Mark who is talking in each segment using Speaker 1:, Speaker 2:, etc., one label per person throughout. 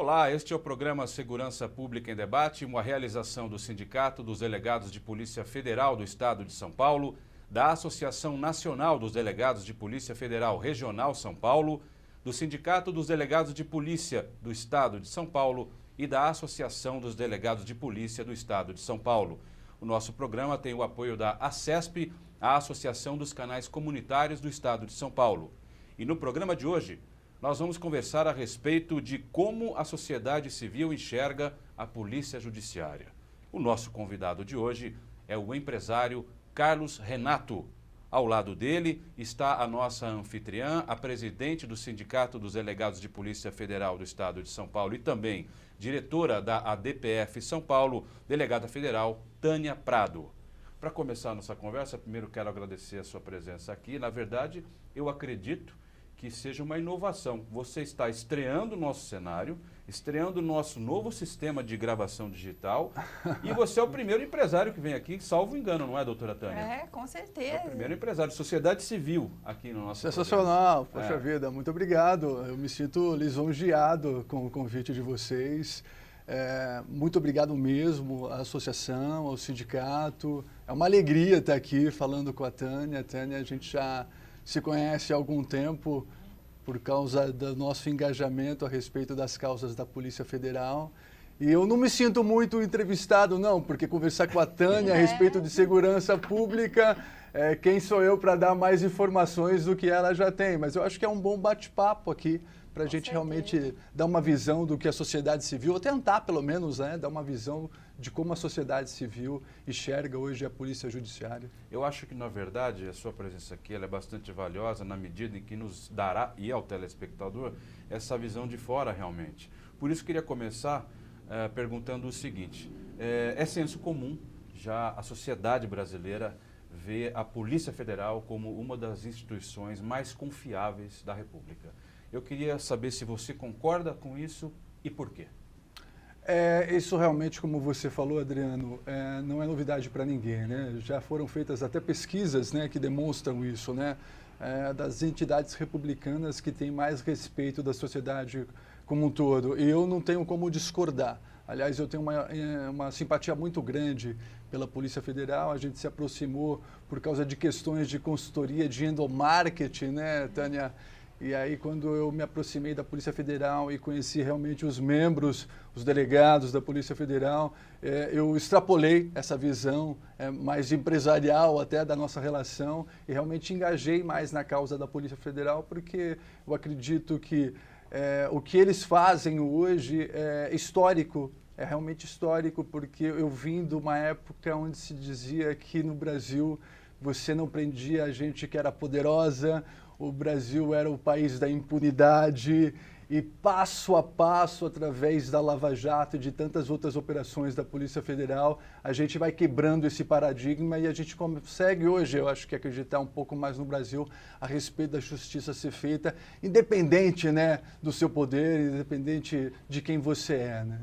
Speaker 1: Olá, este é o programa Segurança Pública em Debate, uma realização do Sindicato dos Delegados de Polícia Federal do Estado de São Paulo, da Associação Nacional dos Delegados de Polícia Federal Regional São Paulo, do Sindicato dos Delegados de Polícia do Estado de São Paulo e da Associação dos Delegados de Polícia do Estado de São Paulo. O nosso programa tem o apoio da ACESP, a Associação dos Canais Comunitários do Estado de São Paulo. E no programa de hoje, nós vamos conversar a respeito de como a sociedade civil enxerga a polícia judiciária. O nosso convidado de hoje é o empresário Carlos Renato. Ao lado dele está a nossa anfitriã, a presidente do Sindicato dos Delegados de Polícia Federal do Estado de São Paulo e também diretora da ADPF São Paulo, delegada federal Tânia Prado. Para começar a nossa conversa, primeiro quero agradecer a sua presença aqui. Na verdade, eu acredito que seja uma inovação. Você está estreando o nosso cenário, estreando o nosso novo sistema de gravação digital e você é o primeiro empresário que vem aqui, salvo engano, não é, doutora Tânia?
Speaker 2: É, com certeza.
Speaker 1: É o primeiro empresário de sociedade civil aqui no nosso
Speaker 3: Sensacional, poxa vida, muito obrigado. Eu me sinto lisonjeado com o convite de vocês. Muito obrigado mesmo à associação, ao sindicato. É uma alegria estar aqui falando com a Tânia. Tânia, a gente já se conhece há algum tempo por causa do nosso engajamento a respeito das causas da Polícia Federal. E eu não me sinto muito entrevistado, não, porque conversar com a Tânia a respeito de segurança pública, quem sou eu para dar mais informações do que ela já tem? Mas eu acho que é um bom bate-papo aqui para a gente realmente dar uma visão do que a sociedade civil, ou tentar pelo menos, né, dar uma visão de como a sociedade civil enxerga hoje a polícia judiciária.
Speaker 1: Eu acho que, na verdade, a sua presença aqui ela é bastante valiosa na medida em que nos dará, e ao telespectador, essa visão de fora realmente. Por isso, queria começar perguntando o seguinte, é senso comum já a sociedade brasileira vê a Polícia Federal como uma das instituições mais confiáveis da República. Eu queria saber se você concorda com isso e por quê.
Speaker 3: Isso realmente, como você falou, Adriano, não é novidade para ninguém, né? Já foram feitas até pesquisas, né, que demonstram isso, né? Das entidades republicanas que têm mais respeito da sociedade como um todo. E eu não tenho como discordar. Aliás, eu tenho uma simpatia muito grande pela Polícia Federal. A gente se aproximou por causa de questões de consultoria, de endomarketing, né, Tânia? E aí, quando eu me aproximei da Polícia Federal e conheci realmente os membros, os delegados da Polícia Federal, eu extrapolei essa visão mais empresarial até da nossa relação e realmente engajei mais na causa da Polícia Federal, porque eu acredito que o que eles fazem hoje é histórico, é realmente histórico, porque eu vim de uma época onde se dizia que no Brasil você não prendia a gente que era poderosa, o Brasil era o país da impunidade e passo a passo, através da Lava Jato e de tantas outras operações da Polícia Federal, a gente vai quebrando esse paradigma e a gente consegue hoje, eu acho que acreditar um pouco mais no Brasil a respeito da justiça ser feita, independente, né, do seu poder, independente de quem você é, né?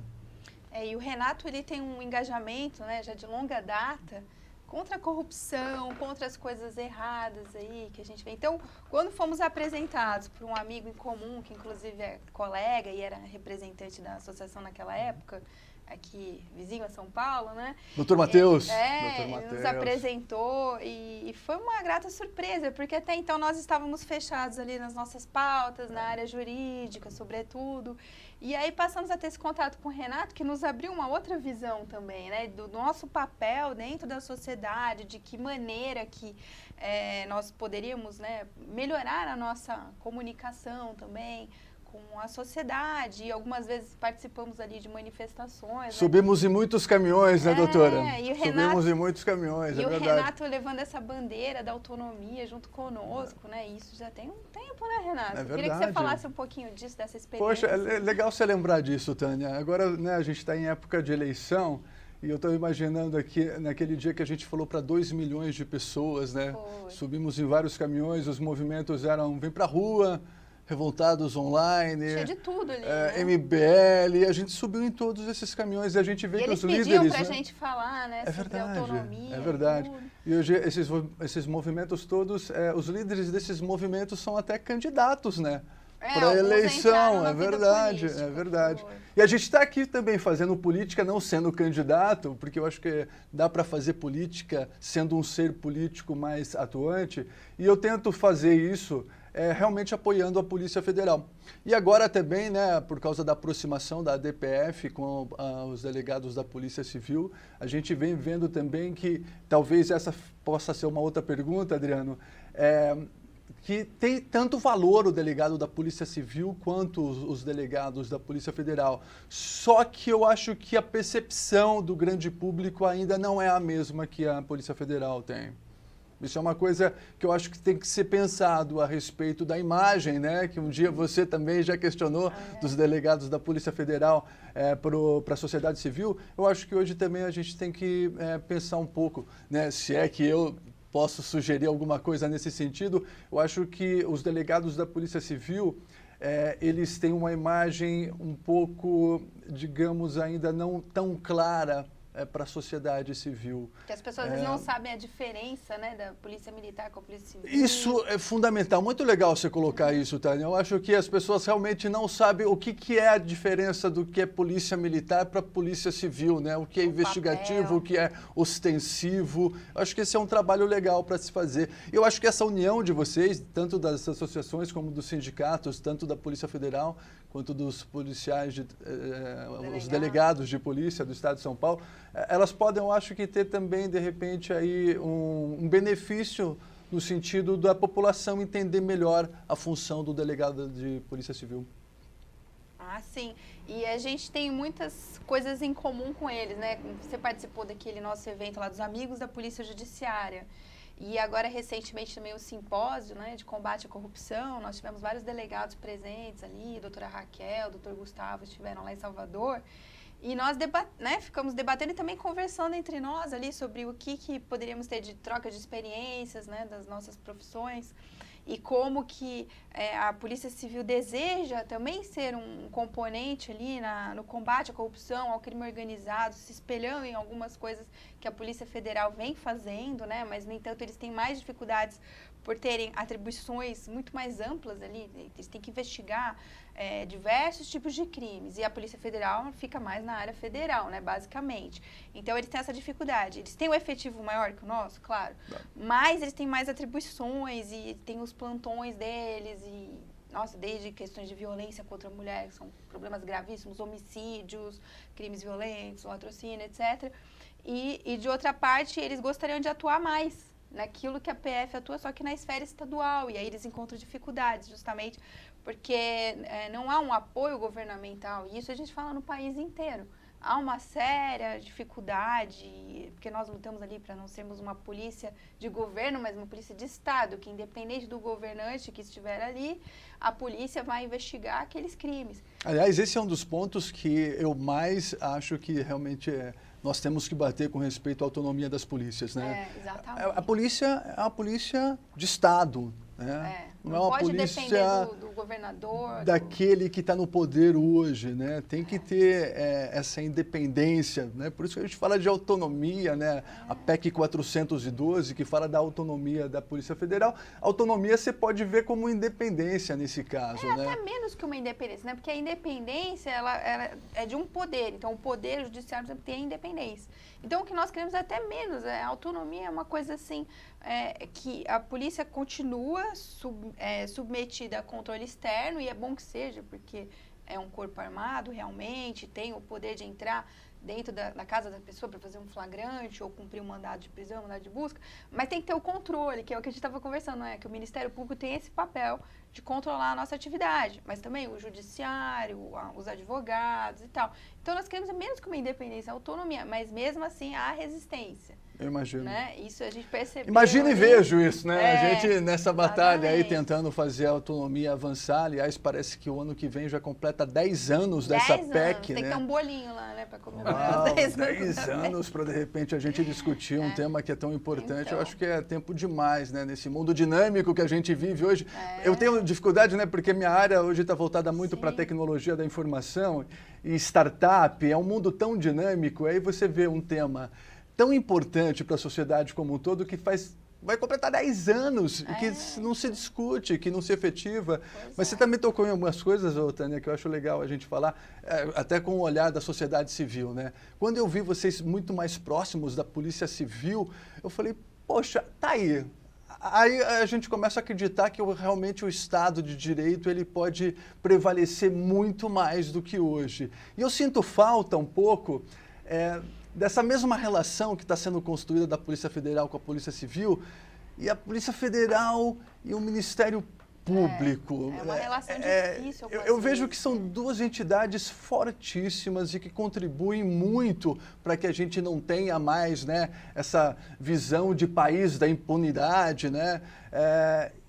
Speaker 2: E o Renato, ele tem um engajamento, né, já de longa data, contra a corrupção, contra as coisas erradas aí que a gente vê. Então, quando fomos apresentados por um amigo em comum, que inclusive é colega e era representante da associação naquela época, aqui vizinho a São Paulo, né?
Speaker 3: Doutor Matheus.
Speaker 2: Ele nos apresentou e foi uma grata surpresa, porque até então nós estávamos fechados ali nas nossas pautas, na área jurídica, sobretudo. E aí passamos a ter esse contato com o Renato, que nos abriu uma outra visão também, né? Do nosso papel dentro da sociedade, de que maneira que nós poderíamos, né, melhorar a nossa comunicação também com a sociedade, e algumas vezes participamos ali de manifestações.
Speaker 3: Subimos em muitos caminhões, né, doutora?
Speaker 2: E o Renato,
Speaker 3: subimos em muitos caminhões, é verdade.
Speaker 2: E o Renato levando essa bandeira da autonomia junto conosco, né? Isso já tem um tempo, né, Renato?
Speaker 3: É verdade.
Speaker 2: Queria que você falasse um pouquinho disso, dessa experiência.
Speaker 3: Poxa, é legal você lembrar disso, Tânia. Agora, né, a gente está em época de eleição, e eu estou imaginando aqui, naquele dia que a gente falou para 2 milhões de pessoas, né? Subimos em vários caminhões, os movimentos eram, vem para a rua, Revoltados Online,
Speaker 2: tinha de tudo ali, né?
Speaker 3: MBL, a gente subiu em todos esses caminhões e a gente vê que os líderes...
Speaker 2: eles pediam para a gente falar, né, sobre autonomia.
Speaker 3: É verdade. E hoje esses movimentos todos, os líderes desses movimentos são até candidatos, né, para a eleição, é verdade, é verdade. E a gente está aqui também fazendo política, não sendo candidato, porque eu acho que dá para fazer política sendo um ser político mais atuante, e eu tento fazer isso realmente apoiando a Polícia Federal. E agora também, né, por causa da aproximação da DPF com os delegados da Polícia Civil, a gente vem vendo também que, talvez essa possa ser uma outra pergunta, Adriano, que tem tanto valor o delegado da Polícia Civil quanto os delegados da Polícia Federal. Só que eu acho que a percepção do grande público ainda não é a mesma que a Polícia Federal tem. Isso é uma coisa que eu acho que tem que ser pensado a respeito da imagem, né? Que um dia você também já questionou dos delegados da Polícia Federal para a sociedade civil. Eu acho que hoje também a gente tem que pensar um pouco, né? Se é que eu posso sugerir alguma coisa nesse sentido, eu acho que os delegados da Polícia Civil, eles têm uma imagem um pouco, digamos, ainda não tão clara para a sociedade civil.
Speaker 2: Que as pessoas às vezes não sabem a diferença, né, da polícia militar com a polícia civil.
Speaker 3: Isso é fundamental. Muito legal você colocar isso, Tânia. Eu acho que as pessoas realmente não sabem o que é a diferença do que é polícia militar para polícia civil, né? O que é investigativo, papel. O que é ostensivo. Eu acho que esse é um trabalho legal para se fazer. Eu acho que essa união de vocês, tanto das associações como dos sindicatos, tanto da Polícia Federal quanto dos policiais, os delegados de polícia do Estado de São Paulo, elas podem, eu acho que, ter também, de repente, aí um benefício no sentido da população entender melhor a função do delegado de Polícia Civil.
Speaker 2: Ah, sim. E a gente tem muitas coisas em comum com eles, né? Você participou daquele nosso evento lá dos Amigos da Polícia Judiciária. E agora, recentemente, também o simpósio, né, de combate à corrupção. Nós tivemos vários delegados presentes ali, a doutora Raquel, o doutor Gustavo estiveram lá em Salvador. E nós ficamos debatendo e também conversando entre nós ali sobre o que poderíamos ter de troca de experiências, né, das nossas profissões. E como que a Polícia Civil deseja também ser um componente ali no combate à corrupção, ao crime organizado, se espelhando em algumas coisas que a Polícia Federal vem fazendo, né? Mas, no entanto, eles têm mais dificuldades por terem atribuições muito mais amplas ali. Eles têm que investigar diversos tipos de crimes. E a Polícia Federal fica mais na área federal, né, basicamente. Então, eles têm essa dificuldade. Eles têm um efetivo maior que o nosso, claro, mas eles têm mais atribuições e têm os plantões deles e, nossa, desde questões de violência contra a mulher, que são problemas gravíssimos, homicídios, crimes violentos, latrocínio, etc. E, de outra parte, eles gostariam de atuar mais naquilo que a PF atua, só que na esfera estadual. E aí eles encontram dificuldades, justamente porque não há um apoio governamental. E isso a gente fala no país inteiro. Há uma séria dificuldade, porque nós lutamos ali para não sermos uma polícia de governo, mas uma polícia de Estado, que independente do governante que estiver ali, a polícia vai investigar aqueles crimes.
Speaker 3: Aliás, esse é um dos pontos que eu mais acho que realmente nós temos que bater com respeito à autonomia das polícias, né?
Speaker 2: Exatamente.
Speaker 3: A polícia é uma polícia de Estado, né?
Speaker 2: Não
Speaker 3: é uma
Speaker 2: pode
Speaker 3: polícia
Speaker 2: depender do governador.
Speaker 3: Daquele que está no poder hoje, né? Tem que ter essa independência, né? Por isso que a gente fala de autonomia, né? A PEC 412, que fala da autonomia da Polícia Federal. Autonomia você pode ver como independência nesse caso, né?
Speaker 2: Até menos que uma independência, né? Porque a independência, ela é de um poder. Então, o poder judiciário sempre tem a independência. Então, o que nós queremos é até menos. A autonomia é uma coisa assim, que a polícia continua submetida a controle externo, e é bom que seja, porque é um corpo armado realmente, tem o poder de entrar dentro da casa da pessoa para fazer um flagrante ou cumprir um mandado de prisão, um mandado de busca, mas tem que ter o controle, que é o que a gente estava conversando, que o Ministério Público tem esse papel de controlar a nossa atividade, mas também o judiciário, os advogados e tal. Então, nós queremos menos que uma independência, autonomia, mas mesmo assim há resistência.
Speaker 3: Eu imagino.
Speaker 2: Né? Isso a gente percebeu.
Speaker 3: Imagino e vejo isso, né? A gente nessa batalha aí
Speaker 2: exatamente.
Speaker 3: Tentando fazer a autonomia avançar. Aliás, parece que o ano que vem já completa 10 anos dessa PEC,
Speaker 2: né?
Speaker 3: Tem
Speaker 2: que ter um bolinho lá, né? Para comemorar os 10 anos.
Speaker 3: 10 anos para, de repente, a gente discutir um tema que é tão importante. Então. Eu acho que é tempo demais, né? Nesse mundo dinâmico que a gente vive hoje. Eu tenho dificuldade, né? Porque minha área hoje está voltada muito para a tecnologia da informação e startup. É um mundo tão dinâmico. Aí você vê um tema tão importante para a sociedade como um todo, que faz vai completar 10 anos que não se discute, que não se efetiva. Mas você também tocou em algumas coisas, Tânia, que eu acho legal a gente falar, até com o olhar da sociedade civil, né? Quando eu vi vocês muito mais próximos da Polícia Civil, eu falei, poxa, tá aí. Aí a gente começa a acreditar que realmente o Estado de Direito ele pode prevalecer muito mais do que hoje. E eu sinto falta um pouco dessa mesma relação que está sendo construída da Polícia Federal com a Polícia Civil e a Polícia Federal e o Ministério Público.
Speaker 2: É uma relação difícil.
Speaker 3: Eu vejo que são duas entidades fortíssimas e que contribuem muito para que a gente não tenha mais, né, essa visão de país da impunidade, né?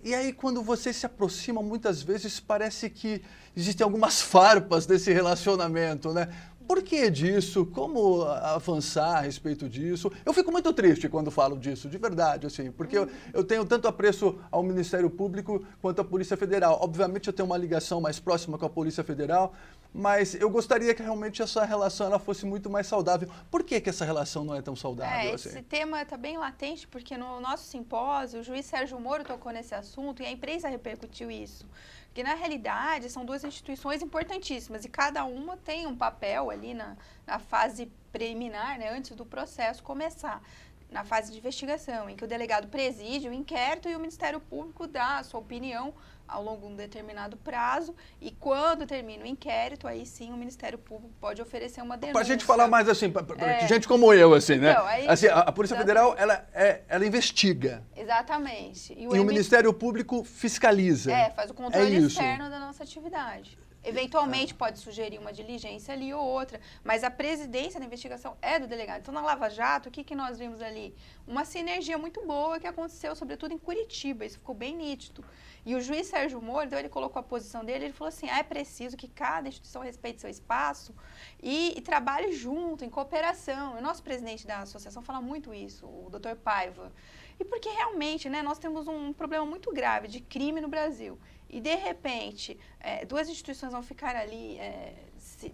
Speaker 3: E aí, quando você se aproxima, muitas vezes parece que existem algumas farpas desse relacionamento, né? Por que disso? Como avançar a respeito disso? Eu fico muito triste quando falo disso, de verdade, assim, porque eu tenho tanto apreço ao Ministério Público quanto à Polícia Federal. Obviamente eu tenho uma ligação mais próxima com a Polícia Federal, mas eu gostaria que realmente essa relação ela fosse muito mais saudável. Por que essa relação não é tão saudável assim?
Speaker 2: Esse tema está bem latente, porque no nosso simpósio, o juiz Sérgio Moro tocou nesse assunto e a imprensa repercutiu isso. Porque, na realidade, são duas instituições importantíssimas e cada uma tem um papel ali na fase preliminar, né, antes do processo começar, na fase de investigação, em que o delegado preside o inquérito e o Ministério Público dá a sua opinião ao longo de um determinado prazo e quando termina o inquérito, aí sim o Ministério Público pode oferecer uma denúncia.
Speaker 3: Para a gente falar mais assim, para gente como eu, assim, né?
Speaker 2: Então, aí,
Speaker 3: assim, a Polícia Federal, ela investiga.
Speaker 2: Exatamente.
Speaker 3: E o Ministério Público fiscaliza.
Speaker 2: Faz o controle externo da nossa atividade. Eventualmente pode sugerir uma diligência ali ou outra, mas a presidência da investigação é do delegado. Então, na Lava Jato, o que nós vimos ali? Uma sinergia muito boa que aconteceu, sobretudo em Curitiba, isso ficou bem nítido. E o juiz Sérgio Moro, então ele colocou a posição dele, ele falou assim, é preciso que cada instituição respeite seu espaço e trabalhe junto, em cooperação. O nosso presidente da associação fala muito isso, o Dr. Paiva. E porque realmente, né, nós temos um problema muito grave de crime no Brasil. E, de repente, duas instituições vão ficar ali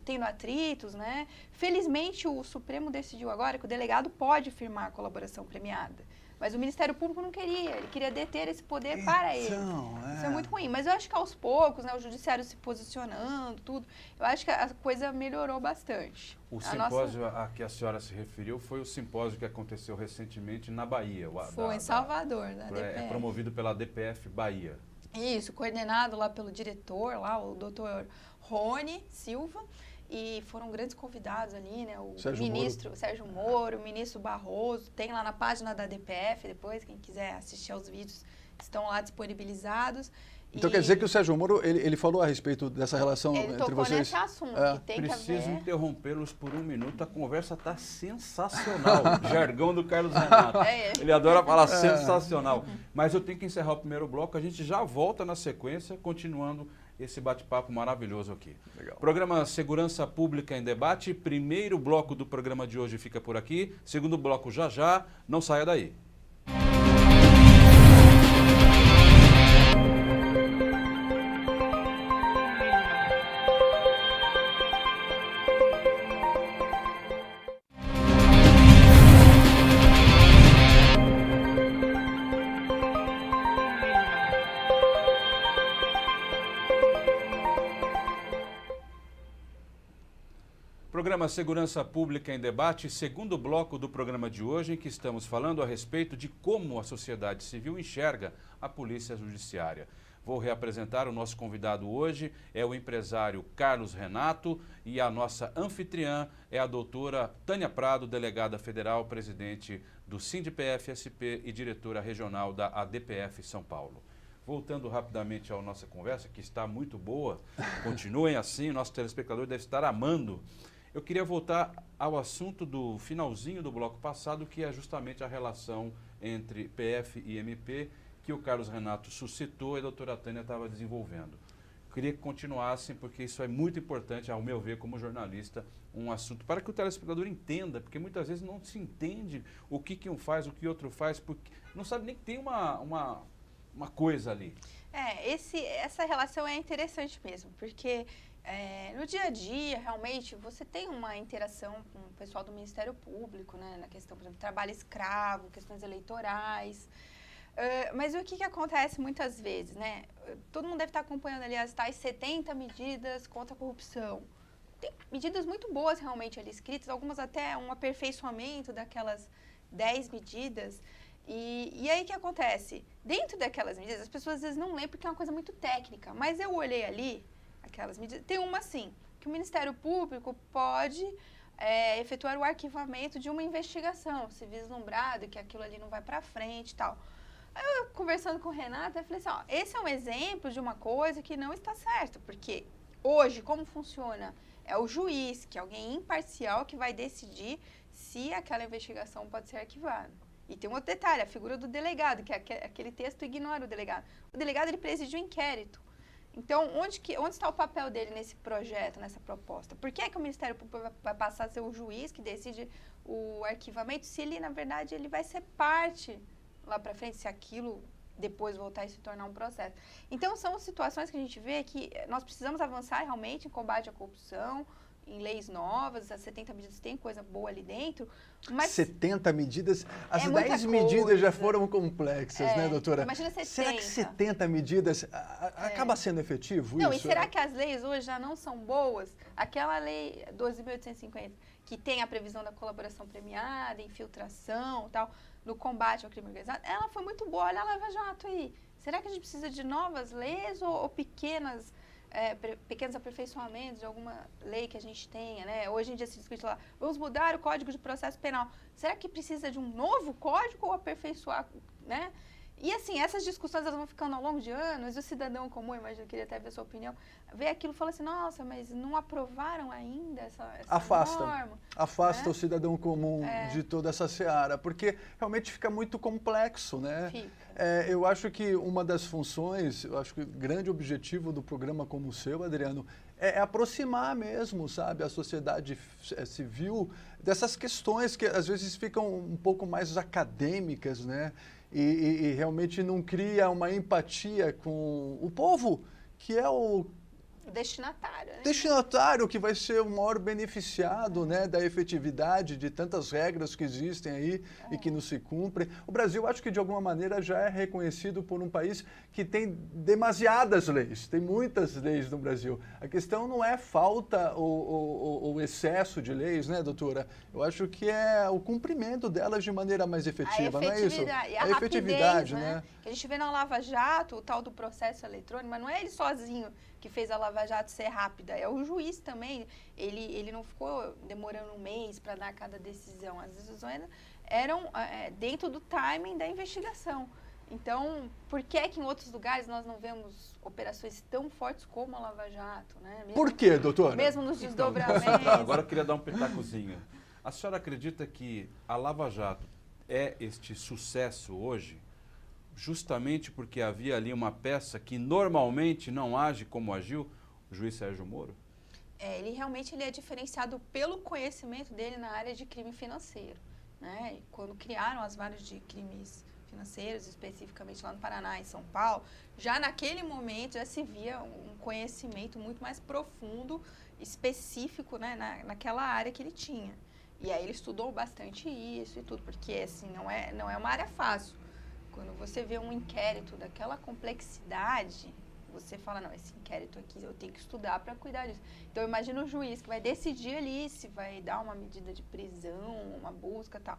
Speaker 2: tendo atritos, né? Felizmente, o Supremo decidiu agora que o delegado pode firmar a colaboração premiada. Mas o Ministério Público não queria, ele queria deter esse poder para ele. Isso é muito ruim. Mas eu acho que aos poucos, né, o Judiciário se posicionando, tudo, eu acho que a coisa melhorou bastante.
Speaker 1: O simpósio a que a senhora se referiu foi o simpósio que aconteceu recentemente na Bahia.
Speaker 2: Foi em Salvador, da DPF.
Speaker 1: É promovido pela DPF Bahia.
Speaker 2: Isso, coordenado lá pelo diretor, lá, o doutor Rony Silva, e foram grandes convidados ali, né? O ministro Sérgio Moro, o ministro Barroso, tem lá na página da DPF, depois, quem quiser assistir aos vídeos, estão lá disponibilizados.
Speaker 3: Então quer dizer que o Sérgio Moro, ele falou a respeito dessa relação entre vocês?
Speaker 2: Ele tocou nesse assunto, que tem que haver...
Speaker 1: Preciso interrompê-los por um minuto, a conversa está sensacional. Jargão do Carlos Renato. Ele adora falar sensacional. Mas eu tenho que encerrar o primeiro bloco, a gente já volta na sequência, continuando esse bate-papo maravilhoso aqui. Legal. Programa Segurança Pública em Debate, primeiro bloco do programa de hoje fica por aqui, segundo bloco já, não saia daí. Programa Segurança Pública em Debate, segundo bloco do programa de hoje, em que estamos falando a respeito de como a sociedade civil enxerga a Polícia Judiciária. Vou reapresentar o nosso convidado hoje, é o empresário Carlos Renato, e a nossa anfitriã é a doutora Tânia Prado, delegada federal, presidente do SINDPF-SP e diretora regional da ADPF São Paulo. Voltando rapidamente à nossa conversa, que está muito boa, continuem assim, o nosso telespectador deve estar amando. Eu queria voltar ao assunto do finalzinho do bloco passado, que é justamente a relação entre PF e MP, que o Carlos Renato suscitou e a doutora Tânia estava desenvolvendo. Eu queria que continuassem, porque isso é muito importante, ao meu ver, como jornalista, um assunto, para que o telespectador entenda, porque muitas vezes não se entende o que um faz, o que outro faz, porque não sabe nem que tem uma coisa ali.
Speaker 2: Essa relação é interessante mesmo, porque no dia a dia, realmente, você tem uma interação com o pessoal do Ministério Público, né, na questão, por exemplo, trabalho escravo, questões eleitorais, Mas o que acontece muitas vezes, né? Todo mundo deve estar acompanhando ali as tais 70 medidas contra a corrupção. Tem medidas muito boas realmente ali escritas, algumas até um aperfeiçoamento daquelas 10 medidas. E aí o que acontece? Dentro daquelas medidas, as pessoas às vezes não lembram porque é uma coisa muito técnica, mas eu olhei ali, aquelas medidas, tem uma assim, que o Ministério Público pode efetuar o arquivamento de uma investigação, se vislumbrado que aquilo ali não vai para frente e tal. Aí eu, conversando com o Renato, eu falei assim, ó, esse é um exemplo de uma coisa que não está certo, porque hoje, como funciona? É o juiz, que é alguém imparcial, que vai decidir se aquela investigação pode ser arquivada. E tem um outro detalhe, a figura do delegado, que aquele texto ignora o delegado. O delegado, ele preside o inquérito. Então, onde está o papel dele nesse projeto, nessa proposta? Por que o Ministério Público vai passar a ser o juiz que decide o arquivamento, se ele, na verdade, ele vai ser parte lá para frente, se aquilo depois voltar a se tornar um processo. Então, são situações que a gente vê que nós precisamos avançar realmente em combate à corrupção, em leis novas, as 70 medidas tem coisa boa ali dentro, mas...
Speaker 3: 70 medidas? As 10 medidas já foram complexas, né, doutora?
Speaker 2: Imagina 70.
Speaker 3: Será que 70 medidas acaba sendo efetivo
Speaker 2: não,
Speaker 3: isso?
Speaker 2: E será que as leis hoje já não são boas? Aquela lei 12.850, que tem a previsão da colaboração premiada, infiltração e tal, no combate ao crime organizado, ela foi muito boa, olha a Lava Jato aí. Será que a gente precisa de novas leis ou pequenos aperfeiçoamentos de alguma lei que a gente tenha, né? Hoje em dia se discute lá, vamos mudar o Código de Processo Penal. Será que precisa de um novo código ou aperfeiçoar, né? E assim, essas discussões elas vão ficando ao longo de anos, e o cidadão comum, imagino, queria até ver a sua opinião, vê aquilo e fala assim, nossa, mas não aprovaram ainda essa norma?
Speaker 3: Afasta
Speaker 2: né?
Speaker 3: o cidadão comum de toda essa seara, porque realmente fica muito complexo, né? Eu acho que uma das funções, eu acho que o grande objetivo do programa como o seu, Adriano, é aproximar mesmo, sabe, a sociedade civil dessas questões que às vezes ficam um pouco mais acadêmicas, né? E realmente não cria uma empatia com o povo, que é o
Speaker 2: destinatário, né?
Speaker 3: Destinatário que vai ser o maior beneficiado, né, da efetividade de tantas regras que existem aí e que não se cumprem. O Brasil, acho que de alguma maneira já é reconhecido por um país que tem demasiadas leis, tem muitas leis no Brasil. A questão não é falta ou excesso de leis, né, doutora? Eu acho que é o cumprimento delas de maneira mais efetiva, não é isso?
Speaker 2: E a efetividade, né? Que a gente vê na Lava Jato, o tal do processo eletrônico, mas não é ele sozinho que fez a Lava Jato ser rápida, é o juiz também, ele não ficou demorando um mês para dar cada decisão, as decisões eram dentro do timing da investigação. Então, por que em outros lugares nós não vemos operações tão fortes como a Lava Jato, né? Mesmo,
Speaker 3: por quê, doutora?
Speaker 2: Mesmo nos desdobramentos.
Speaker 1: Agora eu queria dar um pitacozinho. A senhora acredita que a Lava Jato é este sucesso hoje justamente porque havia ali uma peça que normalmente não age como agiu o juiz Sérgio Moro?
Speaker 2: Ele realmente é diferenciado pelo conhecimento dele na área de crime financeiro, né? Quando criaram as varas de crimes financeiros, especificamente lá no Paraná e São Paulo, já naquele momento já se via um conhecimento muito mais profundo, específico, né, naquela área que ele tinha. E aí ele estudou bastante isso e tudo, porque assim, não é uma área fácil. Quando você vê um inquérito daquela complexidade, você fala, não, esse inquérito aqui eu tenho que estudar para cuidar disso. Então, imagina o juiz que vai decidir ali se vai dar uma medida de prisão, uma busca e tal.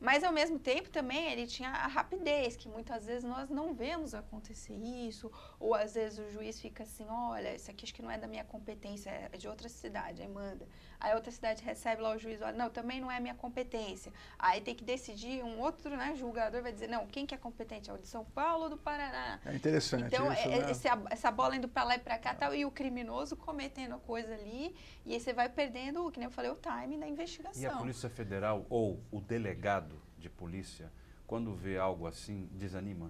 Speaker 2: Mas, ao mesmo tempo, também ele tinha a rapidez, que muitas vezes nós não vemos acontecer isso, ou às vezes o juiz fica assim, olha, isso aqui acho que não é da minha competência, é de outra cidade, aí manda. Aí outra cidade recebe lá o juiz, olha, não, também não é minha competência. Aí tem que decidir, um outro, né, julgador vai dizer, não, quem que é competente? É o de São Paulo ou do Paraná?
Speaker 3: É interessante
Speaker 2: então,
Speaker 3: isso, né?
Speaker 2: essa bola indo para lá e para cá, tal, e o criminoso cometendo a coisa ali, e aí você vai perdendo, que nem eu falei, o timing da investigação.
Speaker 1: E a Polícia Federal ou o delegado de polícia, quando vê algo assim, desanima?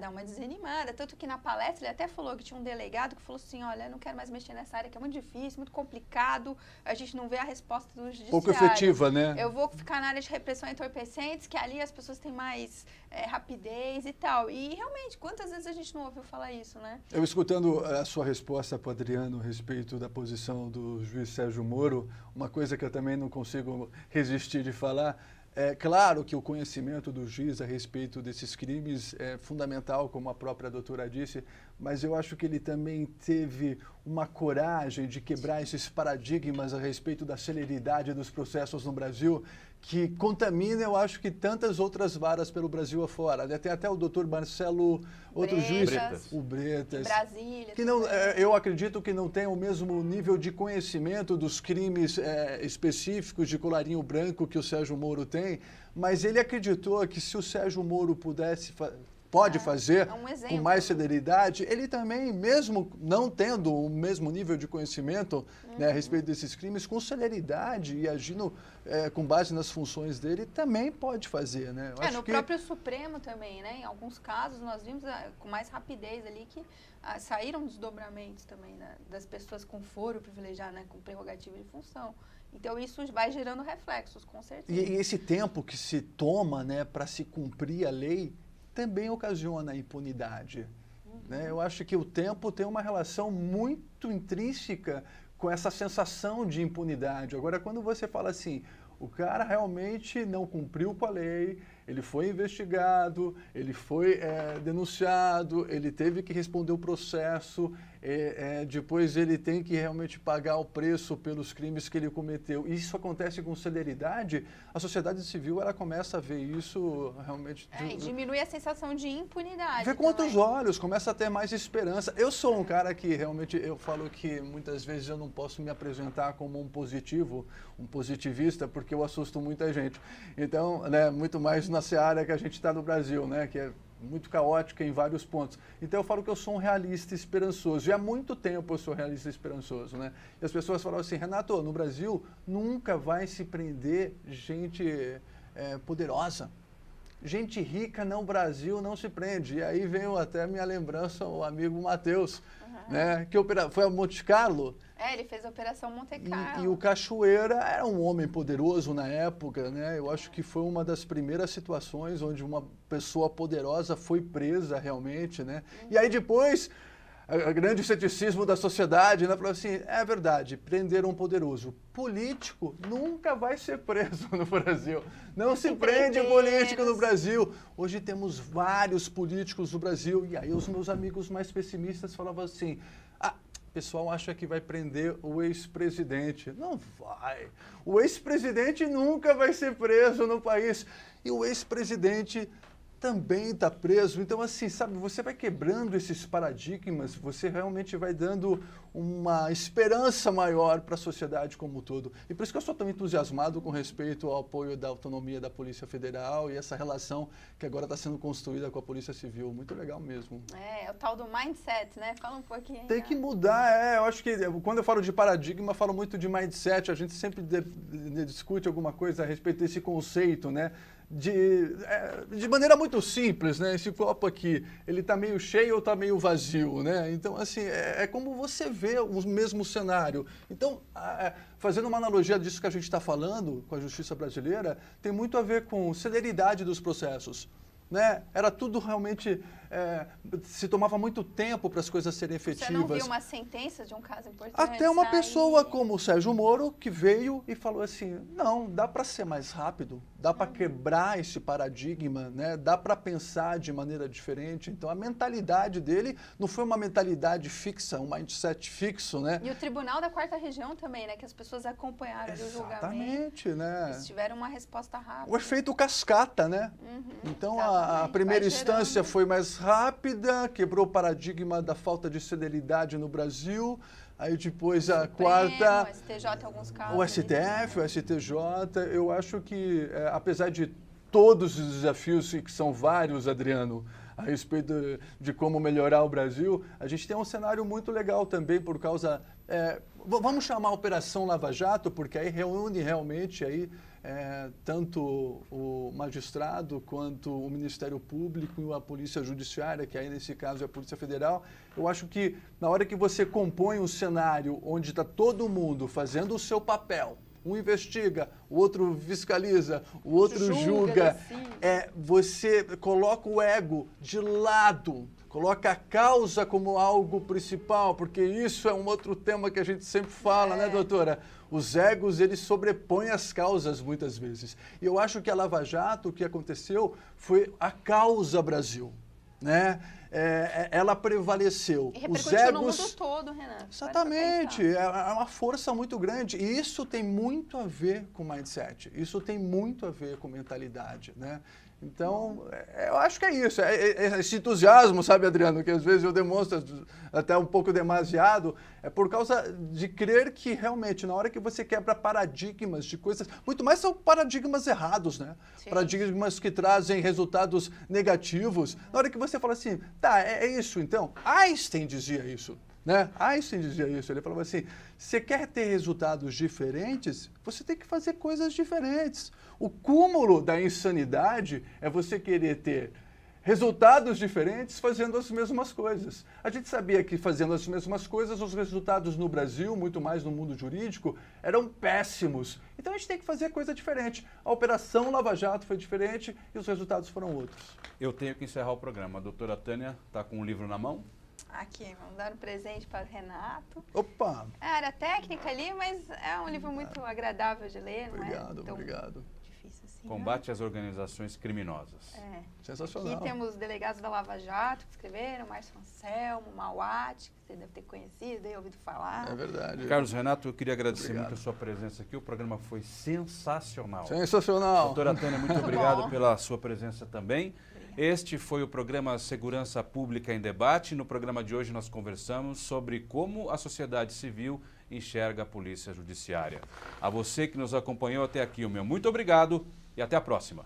Speaker 2: Dá uma desanimada. Tanto que na palestra ele até falou que tinha um delegado que falou assim, olha, eu não quero mais mexer nessa área, que é muito difícil, muito complicado, a gente não vê a resposta do judiciário.
Speaker 3: Pouco efetiva, né?
Speaker 2: Eu vou ficar na área de repressão a entorpecentes, que ali as pessoas têm mais rapidez e tal. E realmente, quantas vezes a gente não ouviu falar isso, né?
Speaker 3: Eu escutando a sua resposta para o Adriano a respeito da posição do juiz Sérgio Moro, uma coisa que eu também não consigo resistir de falar, É claro que o conhecimento do juiz a respeito desses crimes é fundamental, como a própria doutora disse, mas eu acho que ele também teve uma coragem de quebrar esses paradigmas a respeito da celeridade dos processos no Brasil, que contamina, eu acho que tantas outras varas pelo Brasil afora. Tem até o doutor Marcelo, outro juiz, o Bretas,
Speaker 2: Brasília,
Speaker 3: que não, eu acredito que não tem o mesmo nível de conhecimento dos crimes específicos de colarinho branco que o Sérgio Moro tem, mas ele acreditou que se o Sérgio Moro pode fazer com mais celeridade, ele também, mesmo não tendo o mesmo nível de conhecimento né, a respeito desses crimes, com celeridade e agindo com base nas funções dele, também pode fazer. Né?
Speaker 2: No próprio Supremo também, né? Em alguns casos nós vimos com mais rapidez ali que saíram desdobramentos também né, das pessoas com foro privilegiado, né, com prerrogativa de função. Então, isso vai gerando reflexos, com certeza.
Speaker 3: E esse tempo que se toma né, para se cumprir a lei também ocasiona impunidade. Né? Eu acho que o tempo tem uma relação muito intrínseca com essa sensação de impunidade. Agora, quando você fala assim, o cara realmente não cumpriu com a lei, ele foi investigado, ele foi denunciado, ele teve que responder o processo, depois ele tem que realmente pagar o preço pelos crimes que ele cometeu. E isso acontece com celeridade, a sociedade civil ela começa a ver isso realmente...
Speaker 2: E diminui a sensação de impunidade.
Speaker 3: Vê com outros olhos, começa a ter mais esperança. Eu sou um cara que realmente, eu falo que muitas vezes eu não posso me apresentar como um positivo, um positivista, porque eu assusto muita gente. Então, né, muito mais na seara que a gente está no Brasil, né, que é muito caótica em vários pontos. Então eu falo que eu sou um realista esperançoso. E há muito tempo eu sou realista esperançoso, né? E as pessoas falam assim, Renato, no Brasil nunca vai se prender gente poderosa. Gente rica no Brasil não se prende. E aí veio até a minha lembrança o amigo Matheus, né? Que foi a Monte Carlo.
Speaker 2: Ele fez a Operação Monte Carlo.
Speaker 3: E o Cachoeira era um homem poderoso na época, né? Eu acho que foi uma das primeiras situações onde uma pessoa poderosa foi presa realmente, né? E aí depois, o grande ceticismo da sociedade, né? Falou assim, é verdade, prenderam um poderoso. Político nunca vai ser preso no Brasil. Não se prende político no Brasil. Hoje temos vários políticos no Brasil. E aí os meus amigos mais pessimistas falavam assim, o pessoal acha que vai prender o ex-presidente. Não vai. O ex-presidente nunca vai ser preso no país. E o ex-presidente também está preso. Então, assim, sabe, você vai quebrando esses paradigmas, você realmente vai dando uma esperança maior para a sociedade como um todo. E por isso que eu sou tão entusiasmado com respeito ao apoio da autonomia da Polícia Federal e essa relação que agora está sendo construída com a Polícia Civil. Muito legal mesmo.
Speaker 2: É o tal do mindset, né? Fala um pouquinho.
Speaker 3: Tem que mudar, eu acho que quando eu falo de paradigma, eu falo muito de mindset, a gente sempre discute alguma coisa a respeito desse conceito, né? De maneira muito simples, né? Esse copo aqui, ele está meio cheio ou está meio vazio, né? Então, assim, é como você vê o mesmo cenário. Então, fazendo uma analogia disso que a gente está falando com a justiça brasileira, tem muito a ver com celeridade dos processos. Né? Era tudo realmente... se tomava muito tempo para as coisas serem efetivas. Você
Speaker 2: não viu uma sentença de um caso importante?
Speaker 3: Até uma pessoa como o Sérgio Moro, que veio e falou assim, não, dá para ser mais rápido, dá para quebrar esse paradigma, né? Dá para pensar de maneira diferente. Então, a mentalidade dele não foi uma mentalidade fixa, um mindset fixo, né?
Speaker 2: E o Tribunal da Quarta Região também, né? Que as pessoas acompanharam o julgamento.
Speaker 3: Exatamente, né?
Speaker 2: Eles tiveram uma resposta rápida.
Speaker 3: O efeito cascata, né? Então, a primeira instância foi mais rápida, quebrou o paradigma da falta de celeridade no Brasil. Aí depois a quarta...
Speaker 2: O STJ em alguns casos.
Speaker 3: O STF, o STJ. Eu acho que, apesar de todos os desafios, que são vários, Adriano, a respeito de como melhorar o Brasil, a gente tem um cenário muito legal também por causa... vamos chamar a Operação Lava Jato, porque aí reúne realmente aí, tanto o magistrado quanto o Ministério Público e a Polícia Judiciária, que aí nesse caso é a Polícia Federal. Eu acho que na hora que você compõe um cenário onde está todo mundo fazendo o seu papel, Um investiga, o outro fiscaliza, o outro julga. Você coloca o ego de lado, coloca a causa como algo principal, porque isso é um outro tema que a gente sempre fala, né, doutora? Os egos, eles sobrepõem as causas muitas vezes. E eu acho que a Lava Jato, o que aconteceu, foi a causa Brasil, né? Ela prevaleceu.
Speaker 2: E repercutiu no mundo todo, Renato.
Speaker 3: Exatamente, é uma força muito grande. E isso tem muito a ver com mindset, isso tem muito a ver com mentalidade, né? Então, eu acho que é isso, esse entusiasmo, sabe, Adriano, que às vezes eu demonstro até um pouco demasiado, é por causa de crer que realmente, na hora que você quebra paradigmas de coisas, muito mais são paradigmas errados, né? Sim. Paradigmas que trazem resultados negativos. Na hora que você fala assim, tá, é isso então, Einstein dizia isso. Né? Einstein dizia isso, ele falava assim, você quer ter resultados diferentes, você tem que fazer coisas diferentes. O cúmulo da insanidade é você querer ter resultados diferentes fazendo as mesmas coisas. A gente sabia que fazendo as mesmas coisas, os resultados no Brasil, muito mais no mundo jurídico, eram péssimos. Então a gente tem que fazer coisa diferente. A Operação Lava Jato foi diferente e os resultados foram outros.
Speaker 1: Eu tenho que encerrar o programa. A doutora Tânia está com um livro na mão.
Speaker 2: Aqui, vamos dar um presente para o Renato.
Speaker 3: Opa!
Speaker 2: É a área técnica ali, mas é um livro muito agradável de ler, não é?
Speaker 3: Obrigado.
Speaker 2: Difícil assim.
Speaker 1: Combate às organizações criminosas.
Speaker 3: Sensacional.
Speaker 2: Aqui temos os delegados da Lava Jato que escreveram, Márcio Anselmo, Mauat, que você deve ter conhecido, deve ouvido falar.
Speaker 3: É verdade.
Speaker 1: Carlos Renato, eu queria agradecer muito a sua presença aqui. O programa foi sensacional.
Speaker 3: Sensacional.
Speaker 1: Doutora Tânia, muito obrigado pela sua presença também. Este foi o programa Segurança Pública em Debate. No programa de hoje nós conversamos sobre como a sociedade civil enxerga a polícia judiciária. A você que nos acompanhou até aqui, o meu muito obrigado e até a próxima.